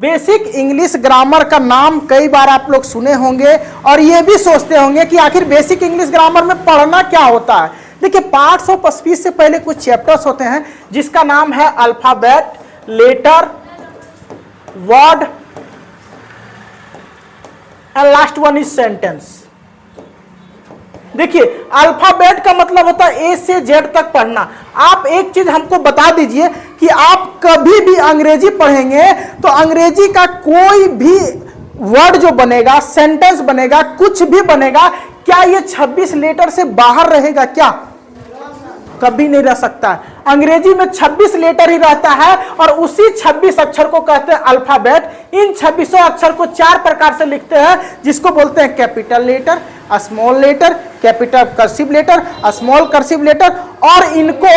Basic English grammar का नाम कई बार आप लोग सुने होंगे और ये भी सोचते होंगे कि आखिर बेसिक इंग्लिश ग्रामर में पढ़ना क्या होता है। देखिए, पार्ट्स ऑफ स्पीच से पहले कुछ चैप्टर्स होते हैं जिसका नाम है alphabet, letter, word and last one is sentence. देखिए, अल्फाबेट का मतलब होता है ए से जेड तक पढ़ना। आप एक चीज हमको बता दीजिए कि आप कभी भी अंग्रेजी पढ़ेंगे तो अंग्रेजी का कोई भी वर्ड जो बनेगा, सेंटेंस बनेगा, कुछ भी बनेगा, क्या ये 26 लेटर से बाहर रहेगा? क्या? कभी नहीं रह सकता है। अंग्रेजी में 26 लेटर ही रहता है और उसी 26 अक्षर को कहते हैं अल्फाबेट। इन 26 अक्षर को 4 प्रकार से लिखते हैं, जिसको बोलते हैं capital letter, small letter, capital cursive letter, small cursive letter, और इनको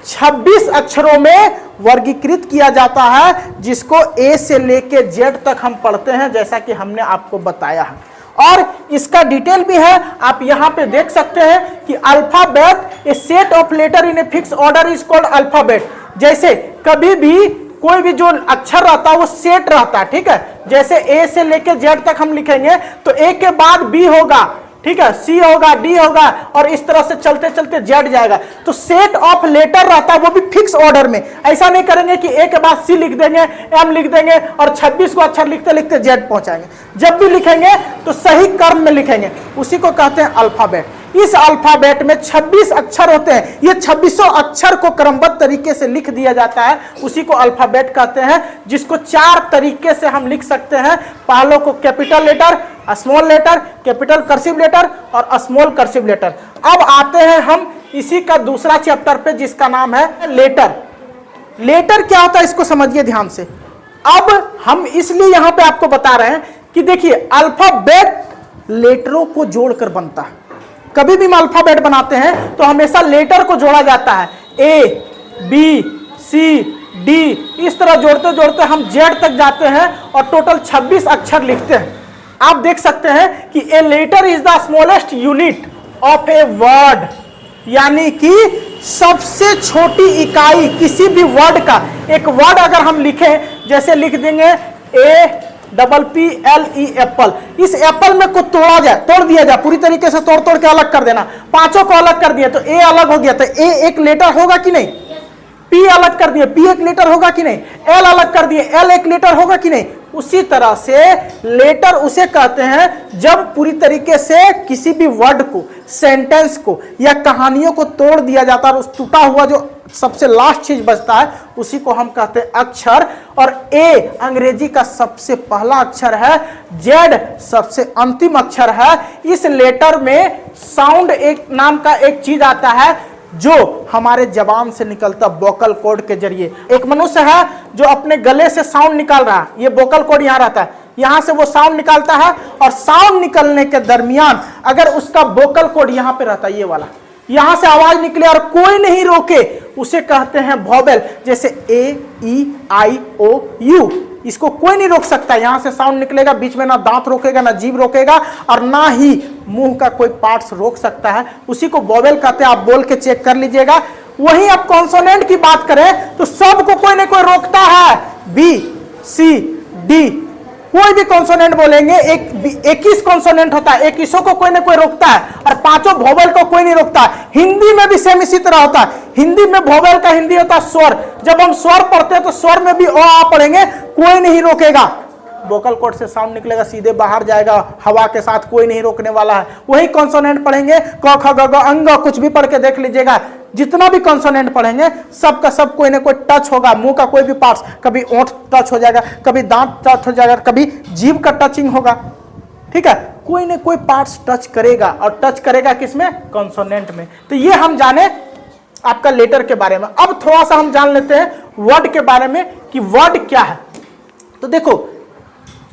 26 अक्षरों में वर्गीकृत किया जाता है, जिसको ए से लेके जेड तक हम पढ़ते हैं, जैसा कि हमने आपको बताया है। और इसका डिटेल भी है, आप यहां पे देख सकते हैं कि alphabet a set of letter in a fix order is called alphabet. जैसे कभी भी कोई भी जो अक्षर रहता है वो सेट रहता है, ठीक है। जैसे ए से लेके जेड तक हम लिखेंगे तो ए के बाद बी होगा, ठीक है, सी होगा, डी होगा, और इस तरह से चलते चलते जेड जाएगा। तो सेट ऑफ लेटर रहता है, वो भी फिक्स ऑर्डर में। ऐसा नहीं करेंगे कि ए के बाद सी लिख देंगे, एम लिख देंगे और 26 को अक्षर लिखते लिखते जेड पहुंचाएंगे। जब भी लिखेंगे तो सही क्रम में लिखेंगे, उसी को कहते हैं अल्फाबेट। इस अल्फाबेट में 26 अक्षर होते हैं। ये 26 अक्षर को क्रमबद्ध तरीके से लिख दिया जाता है, उसी को अल्फाबेट कहते हैं, जिसको 4 तरीके से हम लिख सकते हैं। पहले को capital letter, small letter, capital cursive letter और स्मॉल कर्सिव लेटर। अब आते हैं हम इसी का दूसरा चैप्टर पे, जिसका नाम है लेटर। लेटर क्या होता है इसको समझिए ध्यान से। अब हम इसलिए यहां पे आपको बता रहे हैं कि देखिए, अल्फाबेट लेटरों को जोड़कर बनता है। कभी भी हम अल्फाबेट बनाते हैं तो हमेशा लेटर को जोड़ा जाता है। ए, बी, सी, डी, इस तरह जोड़ते जोड़ते हम जेड तक जाते हैं और टोटल 26 अक्षर लिखते हैं। आप देख सकते हैं कि a letter is the smallest unit of a word, यानी कि सबसे छोटी इकाई किसी भी वर्ड का। एक वर्ड अगर हम लिखें, जैसे लिख देंगे APPLE एप्पल, इस एप्पल में को तोड़ा जाए, तोड़ दिया जाए, पूरी तरीके से तोड़ तोड़ के अलग कर देना। 5 को अलग कर दिया तो ए अलग हो गया, तो ए एक लेटर होगा कि नहीं? पी अलग कर दिए, पी एक लेटर होगा कि नहीं? एल अलग कर दिए, एल एक लेटर होगा कि नहीं? उसी तरह से लेटर उसे कहते हैं जब पूरी तरीके से किसी भी वर्ड को, सेंटेंस को या कहानियों को तोड़ दिया जाता है और उस टूटा हुआ जो सबसे लास्ट चीज बचता है उसी को हम कहते हैं अक्षर। और ए अंग्रेजी का सबसे पहला अक्षर है, जेड सबसे अंतिम अक्षर है। इस लेटर में साउंड एक नाम का एक चीज आता है जो हमारे जबान से निकलता वोकल कॉर्ड के जरिए। एक मनुष्य है जो अपने गले से साउंड निकाल रहा है, ये वोकल कॉर्ड यहां रहता है, यहां से वो साउंड निकालता है और साउंड निकलने के दरमियान अगर उसका वोकल कॉर्ड यहां पे रहता है, ये वाला, यहां से आवाज निकले और कोई नहीं रोके, उसे कहते हैं वोवेल। जैसे ए, ई, आई, ओ, यू, इसको कोई नहीं रोक सकता। यहां से साउंड निकलेगा, बीच में ना दांत रोकेगा, ना जीभ रोकेगा और ना ही मुंह का कोई पार्ट्स रोक सकता है, उसी को वोवेल कहते हैं। आप बोल के चेक कर लीजिएगा। वहीं आप कॉन्सोनेंट की बात करें तो सबको कोई ना कोई रोकता है। बी, सी, डी, कोई भी कॉन्सोनेंट बोलेंगे, 21 कॉन्सोनेंट होता है, 21 को कोई ना कोई रोकता है और 5 वोवेल को कोई नहीं रोकता। हिंदी में भी सेम इसी तरह होता है। हिंदी में वोवेल का हिंदी होता है स्वर। जब हम स्वर पढ़ते हैं तो स्वर में भी ओ आ पढ़ेंगे, कोई नहीं रोकेगा। वोकल कॉर्ड से साउंड निकलेगा, सीधे बाहर जाएगा हवा के साथ, कोई नहीं रोकने वाला है। वही कॉन्सोनेंट पढ़ेंगे, क ख ग घ अंग, कुछ भी पढ़ के देख लीजिएगा। जितना भी कॉन्सोनेंट पढ़ेंगे सबका सब कोई ना कोई टच होगा। मुंह का कोई भी पार्ट्स, कभी ओंठ टच हो जाएगा, कभी दांत टच हो जाएगा, कभी जीभ का टचिंग होगा, ठीक है। कोई ना कोई पार्ट्स टच करेगा और टच करेगा किसमें? कॉन्सोनेंट में। तो ये हम जाने आपका लेटर के बारे में। अब थोड़ा सा हम जान लेते हैं वर्ड के बारे में कि वर्ड क्या है। तो देखो,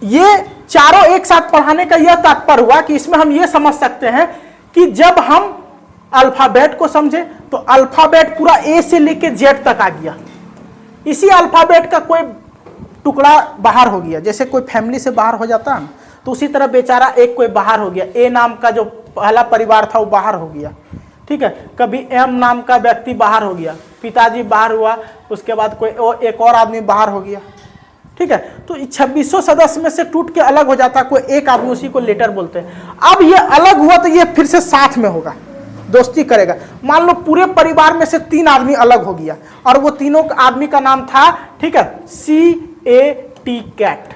ये चारों एक साथ पढ़ाने का यह तात्पर्य हुआ कि इसमें हम ये समझ सकते हैं कि जब हम अल्फाबेट को समझे तो अल्फाबेट पूरा ए से लेके जेड तक आ गया। इसी अल्फाबेट का कोई टुकड़ा बाहर हो गया, जैसे कोई फैमिली से बाहर हो जाता है ना, तो उसी तरह बेचारा एक कोई बाहर हो गया। ए नाम का जो पहला परिवार था वो बाहर हो गया, ठीक है। कभी एम नाम का व्यक्ति बाहर हो गया, पिताजी बाहर हुआ, उसके बाद कोई एक और आदमी बाहर हो गया, ठीक है। तो 2600 सदस्य में से टूट के अलग हो जाता, कोई एक आदमी, उसी को लेटर बोलते हैं। अब ये अलग हुआ तो ये फिर से साथ में होगा, दोस्ती करेगा। मान लो पूरे परिवार में से 3 आदमी अलग हो गया और वो तीनों आदमी का नाम था, ठीक है, CAT कैट।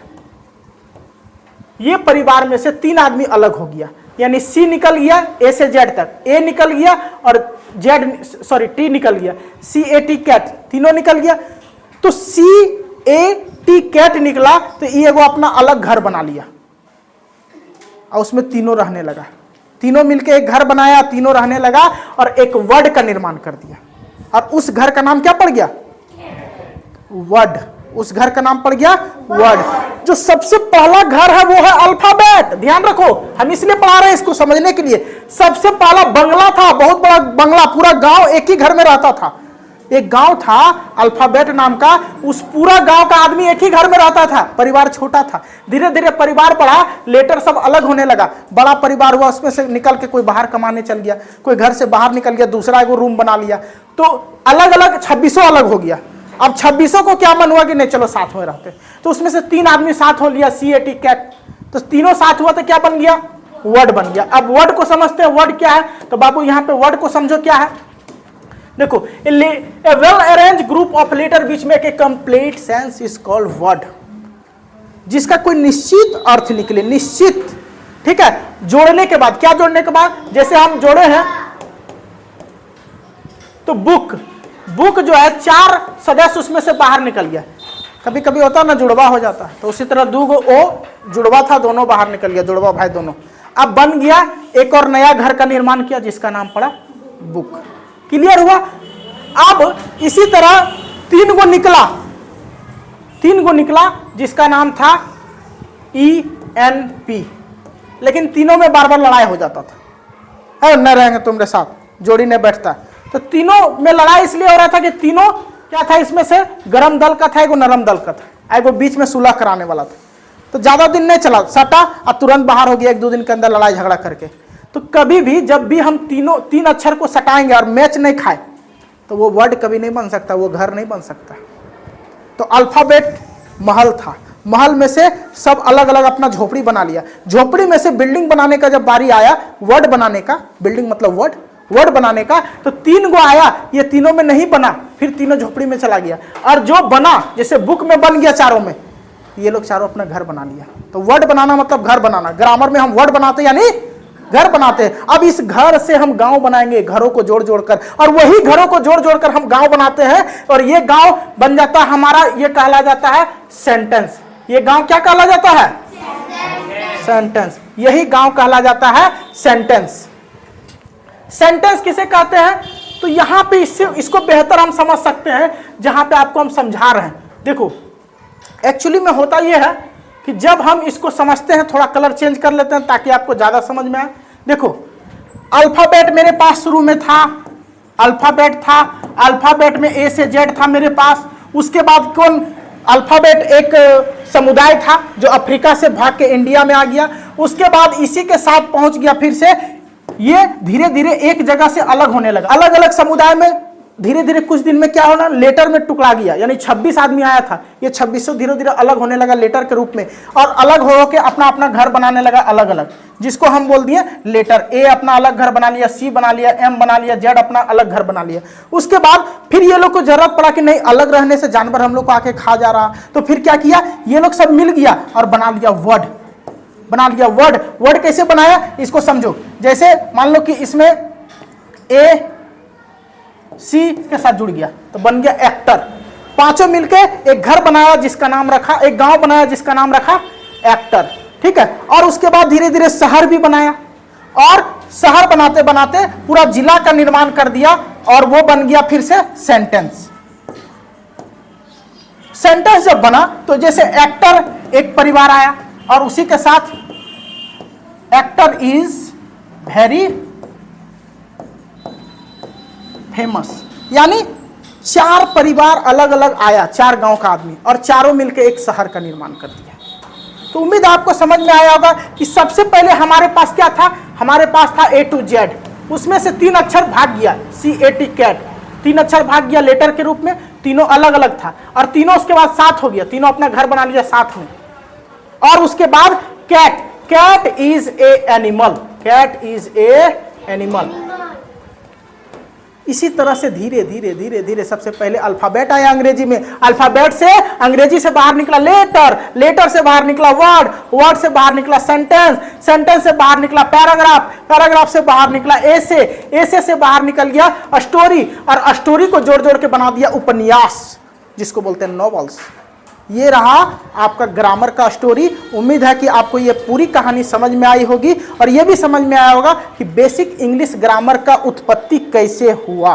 ये परिवार में से 3 आदमी अलग हो गया, यानी C निकल गया A से Z तक, A निकल गया और T निकल गया, CAT कैट, तीनों निकल गया। तो CAT कैट निकला तो ये वो अपना अलग घर बना लिया और उसमें तीनों रहने लगा। तीनों मिलके एक घर बनाया, तीनों रहने लगा और एक वर्ड का निर्माण कर दिया। और उस घर का नाम क्या पड़ गया? वर्ड। उस घर का नाम पड़ गया वर्ड। जो सबसे पहला घर है वो है अल्फाबेट। ध्यान रखो, हम इसलिए पढ़ा रहे हैं इसको समझने के लिए। सबसे पहला बंगला था, बहुत बड़ा बंगला, पूरा गांव एक ही घर में रहता था। एक गांव था अल्फाबेट नाम का, उस पूरा गांव का आदमी एक ही घर में रहता था, परिवार छोटा था। धीरे धीरे परिवार बढ़ा, लेटर सब अलग होने लगा, बड़ा परिवार हुआ, उसमें से निकल के कोई बाहर कमाने चल गया, कोई घर से बाहर निकल गया, दूसरा एगो रूम बना लिया। तो अलग अलग 2600 अलग हो गया। अब 2600 को क्या मन हुआ कि नहीं चलो साथ में रहते, तो उसमें से 3 आदमी साथ हो लिया, CAT कैट। तो तीनों साथ हुआ तो क्या बन गया? वर्ड बन गया। अब वर्ड को समझते हैं, वर्ड क्या है? तो बाबू यहाँ पे वर्ड को समझो क्या है। देखो, a well arrange group of letter which make a complete sense is called word. जिसका कोई निश्चित अर्थ निकले, निश्चित, ठीक है। जोड़ने के बाद, क्या जोड़ने के बाद? जैसे हम जोड़े हैं तो बुक, बुक जो है 4 सदस्य उसमें से बाहर निकल गया। कभी कभी होता है ना, जुड़वा हो जाता है, तो उसी तरह 2 ओ जुड़वा था, दोनों बाहर निकल गया, जुड़वा भाई दोनों। अब बन गया, एक और नया घर का निर्माण किया जिसका नाम पड़ा बुक। क्लियर हुआ? अब इसी तरह 3 गो निकला, 3 गो निकला जिसका नाम था ENP। लेकिन तीनों में बार बार लड़ाई हो जाता था, अरे न रहेंगे तुम्हारे साथ, जोड़ी नहीं बैठता। तो तीनों में लड़ाई इसलिए हो रहा था कि तीनों क्या था, इसमें से गरम दल का था, एगो नरम दल का था, एगो बीच में सुलह कराने वाला था। तो ज्यादा दिन नहीं चला, सटा और तुरंत बाहर हो गया, 1-2 दिन के अंदर लड़ाई झगड़ा करके। तो कभी भी जब भी हम 3 अक्षर को सटाएंगे और मैच नहीं खाए तो वो वर्ड कभी नहीं बन सकता, वो घर नहीं बन सकता। तो अल्फाबेट महल था, महल में से सब अलग अलग अपना झोपड़ी बना लिया। झोपड़ी में से बिल्डिंग बनाने का जब बारी आया, वर्ड बनाने का, बिल्डिंग मतलब वर्ड, वर्ड बनाने का, तो 3 गो आया, ये तीनों में नहीं बना, फिर तीनों झोपड़ी में चला गया। और जो बना, जैसे बुक में बन गया चारों में, ये लोग चारों अपना घर बना लिया। तो वर्ड बनाना मतलब घर बनाना। ग्रामर में हम वर्ड बनाते यानी घर बनाते हैं। अब इस घर से हम गांव बनाएंगे, घरों को जोड़ जोड़कर, और वही घरों को जोड़ जोड़कर हम गांव बनाते हैं, और ये गांव बन जाता है हमारा, ये कहला जाता है सेंटेंस। ये गांव क्या कहला जाता है? सेंटेंस। यही गांव कहला जाता है सेंटेंस। सेंटेंस किसे कहते हैं? तो यहां पे इसको बेहतर हम समझ सकते हैं जहां पे आपको हम समझा रहे हैं। देखो, एक्चुअली में होता यह है कि जब हम इसको समझते हैं, थोड़ा कलर चेंज कर लेते हैं ताकि आपको ज्यादा समझ में आए। देखो, अल्फाबेट मेरे पास शुरू में था, अल्फाबेट था, अल्फाबेट में A से Z था मेरे पास। उसके बाद कौन? अल्फाबेट एक समुदाय था जो अफ्रीका से भाग के इंडिया में आ गया। उसके बाद इसी के साथ पहुंच गया, फिर से ये धीरे धीरे एक जगह से अलग होने लगा। अलग अलग समुदाय में धीरे धीरे कुछ दिन में क्या होना, लेटर में टुकड़ा गया, यानी 26 आदमी आया था, ये 2600 धीरे धीरे अलग होने लगा लेटर के रूप में, और अलग हो के अपना अपना घर बनाने लगा अलग अलग, जिसको हम बोल दिए लेटर। A अपना अलग घर बना लिया, C बना लिया, M बना लिया, Z अपना अलग घर बना लिया। उसके बाद फिर ये लोग को जरूरत पड़ा कि नहीं, अलग रहने से जानवर हम लोग को आके खा जा रहा, तो फिर क्या किया, ये लोग सब मिल गया और बना लिया वर्ड, बना लिया वर्ड। वर्ड कैसे बनाया इसको समझो। जैसे मान लो कि इसमें A C के साथ जुड़ गया तो बन गया एक्टर। पांचों मिलके एक घर बनाया जिसका नाम रखा, एक गांव बनाया जिसका नाम रखा एक्टर, ठीक है। और उसके बाद धीरे धीरे शहर भी बनाया, और शहर बनाते बनाते पूरा जिला का निर्माण कर दिया, और वो बन गया फिर से सेंटेंस। सेंटेंस जब बना तो जैसे एक्टर एक परिवार आया, और उसी के साथ एक्टर इज वेरी फेमस, यानी 4 परिवार अलग अलग आया, 4 गांव का आदमी, और चारों मिलकर एक शहर का निर्माण कर दिया। तो उम्मीद आपको समझ में आया होगा कि सबसे पहले हमारे पास क्या था, हमारे पास था A to Z, उसमें से 3 अक्षर भाग गया, CAT कैट, 3 अक्षर भाग गया लेटर के रूप में। तीनों अलग अलग था, और तीनों उसके बाद साथ हो गया, तीनों अपना घर बना लिया साथ में। और उसके बाद cat, cat is a animal, cat is a animal. इसी तरह से धीरे धीरे धीरे धीरे सबसे पहले अल्फाबेट आया अंग्रेजी में, अल्फाबेट से अंग्रेजी से बाहर निकला लेटर, लेटर से बाहर निकला वर्ड, वर्ड से बाहर निकला सेंटेंस, सेंटेंस से बाहर निकला पैराग्राफ, पैराग्राफ से बाहर निकला एसे, एसे से बाहर निकल गया स्टोरी, और स्टोरी को जोड़ जोड़ के बना दिया उपन्यास, जिसको बोलते हैं नॉवेल्स। ये रहा आपका ग्रामर का स्टोरी। उम्मीद है कि आपको ये पूरी कहानी समझ में आई होगी, और ये भी समझ में आया होगा कि बेसिक इंग्लिश ग्रामर का उत्पत्ति कैसे हुआ।